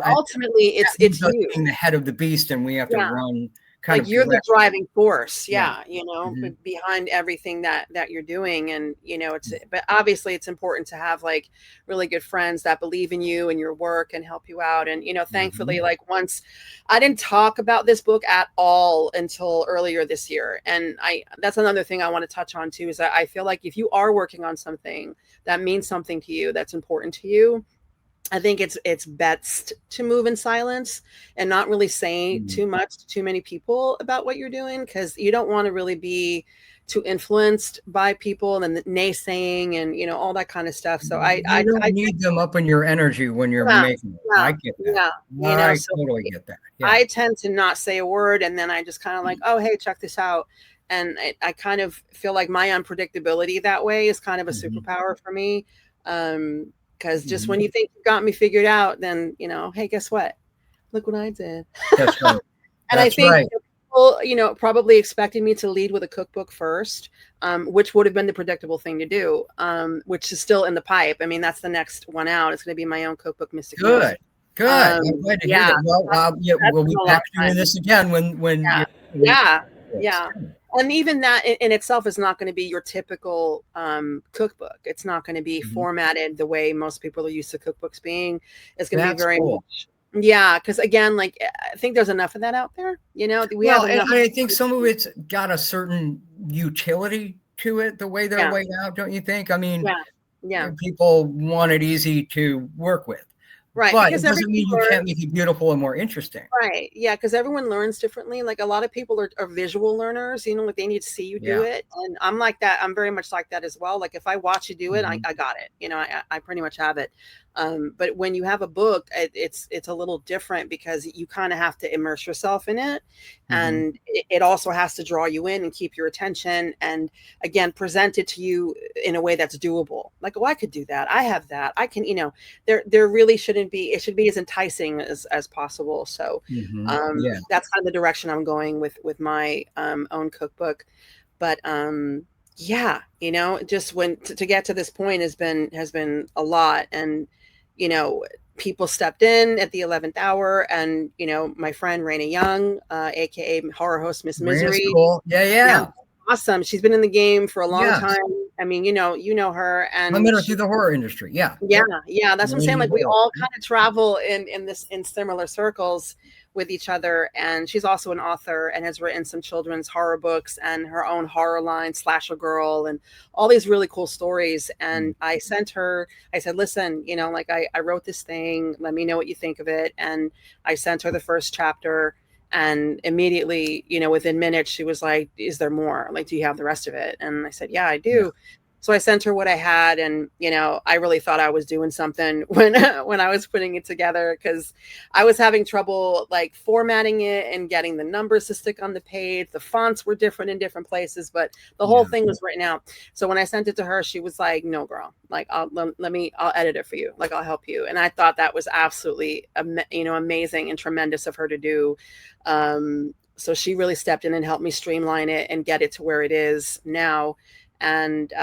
ultimately it's you being the head of the beast, and we have to run kind like of you're the direct. driving force. Yeah. You know, Mhm. behind everything that you're doing. And, but obviously it's important to have like really good friends that believe in you and your work and help you out. And, thankfully, Mhm. like once I didn't talk about this book at all until earlier this year. And that's another thing I want to touch on too, is that I feel like if you are working on something that means something to you, that's important to you, I think it's best to move in silence and not really say Mhm. too much to too many people about what you're doing, because you don't want to really be too influenced by people and the naysaying and all that kind of stuff. So You don't need them up in your energy when you're yeah, making it. I get that. yeah, I so totally get that. Yeah. I tend to not say a word, and then I just kind of like, oh, hey, check this out. And I kind of feel like my unpredictability that way is kind of a Mhm. superpower for me. Because just Mhm. when you think you got me figured out, then, hey, guess what? Look what I did. That's right. And I That's think right. people, probably expected me to lead with a cookbook first, which would have been the predictable thing to do, which is still in the pipe. I mean, that's the next one out. It's going to be my own cookbook, Mystic Meals. Good. Good. I'm glad to hear Yeah, that. Well, yeah, that's we'll been be a long back doing time. this again when Yeah, we yeah, books. yeah. And even that in itself is not going to be your typical cookbook. It's not going to be Mhm. formatted the way most people are used to cookbooks being. It's going to be That's very cool. much, yeah. Because again, like I think there's enough of that out there. We Well, have and enough. I think some of it's got a certain utility to it, the way they're Yeah, laid out, don't you think? I mean, yeah, yeah. people want it easy to work with, Right, but because it doesn't everyone mean you can't make learns. it beautiful and more interesting. Right. Yeah, because everyone learns differently. Like a lot of people are visual learners, like they need to see you do Yeah. it. And I'm like that. I'm very much like that as well. Like if I watch you do it, Mhm. I got it. I pretty much have it. But when you have a book, it's a little different because you kind of have to immerse yourself in it. Mhm. And it also has to draw you in and keep your attention. And again, present it to you in a way that's doable. Like, oh, I could do that. I have that. I can, there really shouldn't be, it should be as enticing as possible. So Mhm. Yeah. that's kind of the direction I'm going with my own cookbook. But yeah, just when to get to this point has been a lot. And people stepped in at the 11th hour, and my friend Raina Young, aka horror host Miss Marina's Misery. cool. Yeah, Yeah, yeah. awesome. She's been in the game for a long Yes. time. I mean, you know her, I and met her she, through the horror industry. Yeah. yeah, Yep. yeah, that's what I'm saying. Marine Like we horror. all kind of travel in similar circles with each other. And she's also an author and has written some children's horror books and her own horror line, Slasher Girl, and all these really cool stories. And I sent her, I said, listen, like I wrote this thing, let me know what you think of it. And I sent her the first chapter. And immediately, within minutes, she was like, is there more? Like, do you have the rest of it? And I said, yeah, I Yeah. do. So I sent her what I had, and I really thought I was doing something when when I was putting it together, because I was having trouble like formatting it and getting the numbers to stick on the page. The fonts were different in different places, but the whole Yeah. thing was written out. So when I sent it to her, she was like, "No, girl, like I'll edit it for you. Like I'll help you." And I thought that was absolutely amazing and tremendous of her to do. So she really stepped in and helped me streamline it and get it to where it is now. And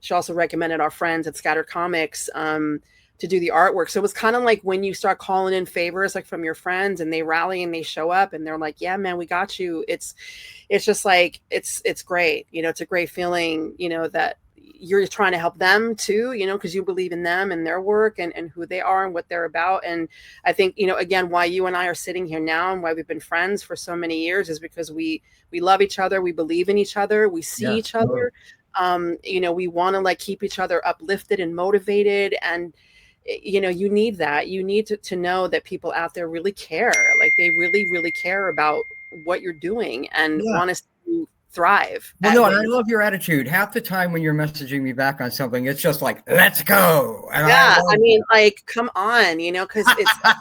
she also recommended our friends at Scatter Comics to do the artwork. So it was kind of like when you start calling in favors like from your friends, and they rally and they show up and they're like, yeah, man, we got you. It's just like it's great. It's a great feeling, that you're trying to help them too, because you believe in them and their work and who they are and what they're about. And I think, again, why you and I are sitting here now and why we've been friends for so many years is because we love each other, we believe in each other, we see Yes. each other. We want to like keep each other uplifted and motivated. And you need that. You need to know that people out there really care. Like they really, really care about what you're doing and Yeah. want to see you thrive. Well, no, and I love your attitude. Half the time when you're messaging me back on something, it's just like, let's go. And I Yeah, love like, come on, because it's, that.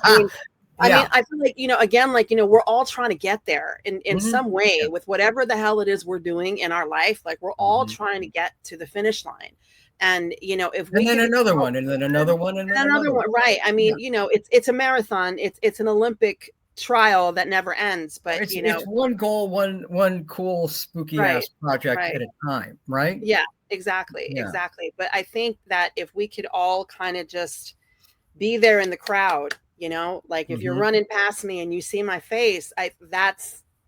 Yeah. I feel like, again, like, we're all trying to get there in Mhm. some way Yeah. with whatever the hell it is we're doing in our life. Like, we're all Mhm. trying to get to the finish line. And, if And we then could another all one, and then another one, and then and another another one. one, right? I Yeah. mean, it's a marathon. It's an Olympic trial that never ends. But It's one goal, one cool spooky right, ass project right, at a time, right? yeah, exactly, Yeah. exactly. But I think that if we could all kind of just be there in the crowd, like if you're Mhm. running past me and you see my face,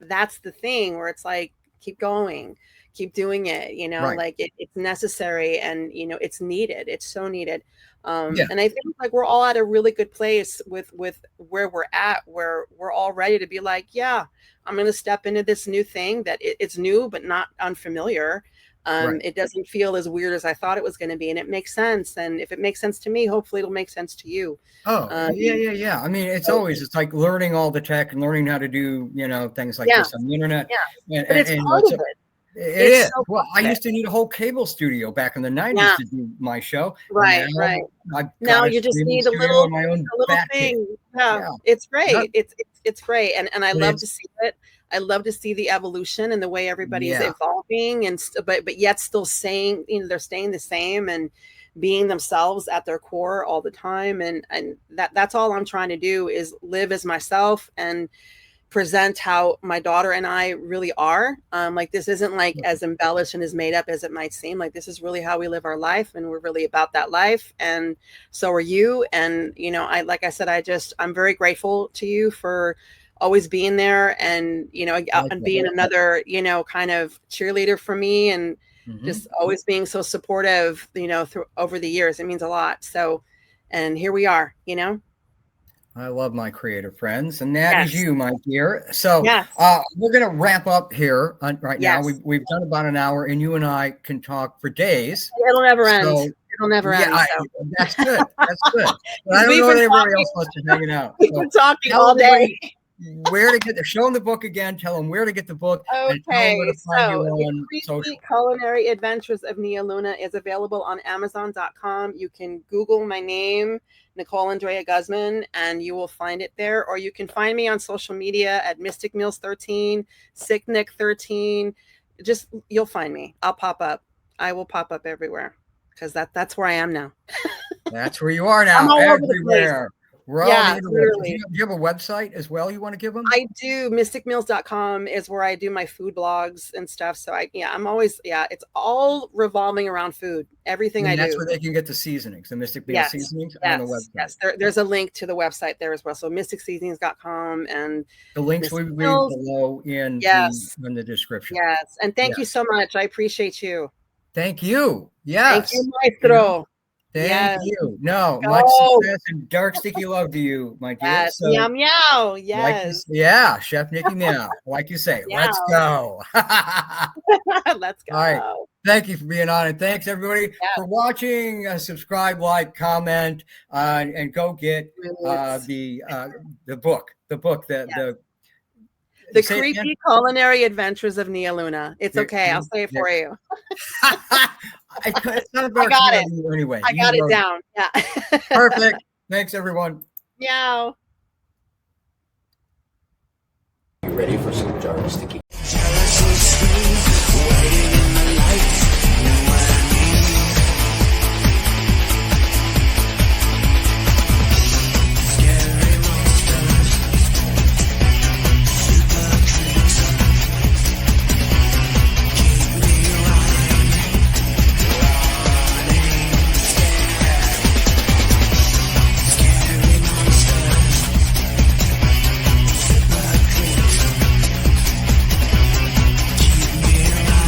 that's the thing where it's like, keep going, keep doing it, Right. like it's necessary, and it's needed. It's so needed. Yeah. And I think like we're all at a really good place with where we're at, where we're all ready to be like, yeah, I'm going to step into this new thing that it's new, but not unfamiliar. Right. It doesn't feel as weird as I thought it was going to be, and it makes sense. And if it makes sense to me, hopefully it'll make sense to you. Oh, yeah. I mean, it's like learning all the tech and learning how to do, things like Yeah, this on the internet. yeah. And, But it's and part what's of up? it. It It's is. so Well, I part of used to need a whole cable studio back in the 90s Yeah. to do my show. Right, Now right. I've Now got a you just streaming need a studio little in my own bat cave. thing. Yeah, Yeah. it's Yep. great. It's great, and I But love to see it. I love to see the evolution and the way everybody's yeah. evolving, and but yet still saying, they're staying the same and being themselves at their core all the time, and that's all I'm trying to do, is live as myself and present how my daughter and I really are. Like, this isn't like as embellished and as made up as it might seem. Like, this is really how we live our life, and we're really about that life. And so are you. And, like I said, I'm very grateful to you for always being there, and, and being another, kind of cheerleader for me, and just always being so supportive, through over the years. It means a lot. So, and here we are, I love my creative friends, and that is Yes. you, my dear. So Yes. we're going to wrap up here right now. Yes. We've done about an hour, and you and I can talk for days. It'll never end. It'll never end. So. That's good. That's good. But I don't know what everybody else wants to hanging out. We've been talking all day. Where to get show them the book again. Tell them where to get the book. Okay, so the Culinary Adventures of Nia Luna is available on Amazon.com. You can Google my name, Nicole Andrea Guzman, and you will find it there. Or you can find me on social media at Mystic Meals 13, Sick Nick 13. Just, you'll find me. I'll pop up. I will pop up everywhere, because that's where I am now. That's where you are now. I'm all everywhere. Over the place. Literally. Do you have a website as well you want to give them? I do. mysticmeals.com is where I do my food blogs and stuff. So I'm always, it's all revolving around food. Everything I do. That's where they can get the seasonings, the Mystic Meal seasonings on the website. Yes, there's a link to the website there as well. So mysticseasonings.com, and the links will be below in the description. Yes. And thank you so much. I appreciate you. Thank you. Yes. Thank you, Maestro. Thank you. No, much success and dark sticky love to you, my dear. Yes. So, meow meow. Yes. Chef Nikki Meow. Like you say, let's go. Let's go. All right. Thank you for being on, and thanks everybody for watching. Subscribe, like, comment, and go get the book. The Creepy Culinary Adventures of Nia Luna. It's okay. I'll say it for you. It's not I got it. Anyway, I got it down. Yeah. Perfect. Thanks, everyone. Meow. You ready for some dark sticky